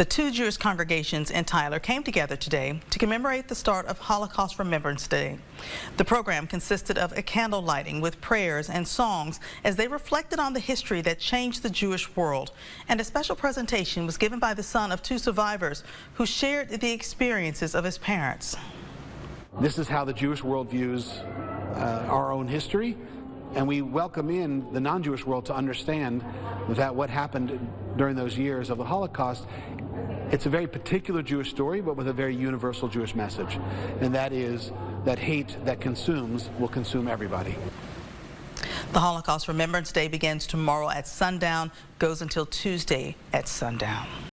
The two Jewish congregations in Tyler came together today to commemorate the start of Holocaust Remembrance Day. The program consisted of a candle lighting with prayers and songs as they reflected on the history that changed the Jewish world. And a special presentation was given by the son of two survivors who shared the experiences of his parents. This is how the Jewish world views our own history, and we welcome in the non-Jewish world to understand that what happened during those years of the Holocaust, it's a very particular Jewish story, but with a very universal Jewish message, and that is that hate that consumes will consume everybody. The Holocaust Remembrance Day begins tomorrow at sundown, goes until Tuesday at sundown.